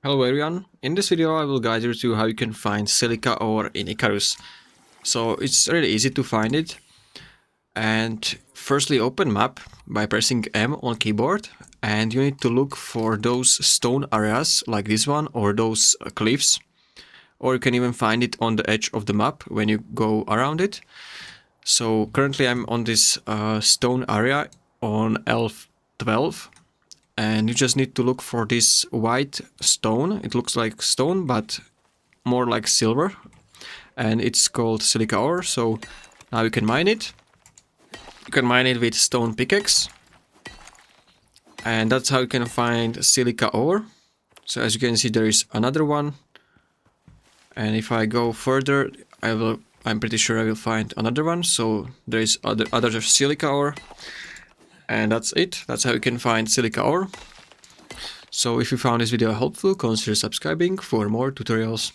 Hello everyone, in this video I will guide you to how you can find silica ore in ICARUS. So it's really easy to find it. And firstly open map by pressing M on keyboard, and you need to look for those stone areas like this one or those cliffs. Or you can even find it on the edge of the map when you go around it. So currently I'm on this stone area on L12. And you just need to look for this white stone. It looks like stone, but more like silver. And it's called silica ore. So now you can mine it. You can mine it with stone pickaxe. And that's how you can find silica ore. So as you can see, there is another one. And if I go further, I'm pretty sure I will find another one. So there is other silica ore. And that's it. That's how you can find silica ore. So if you found this video helpful, consider subscribing for more tutorials.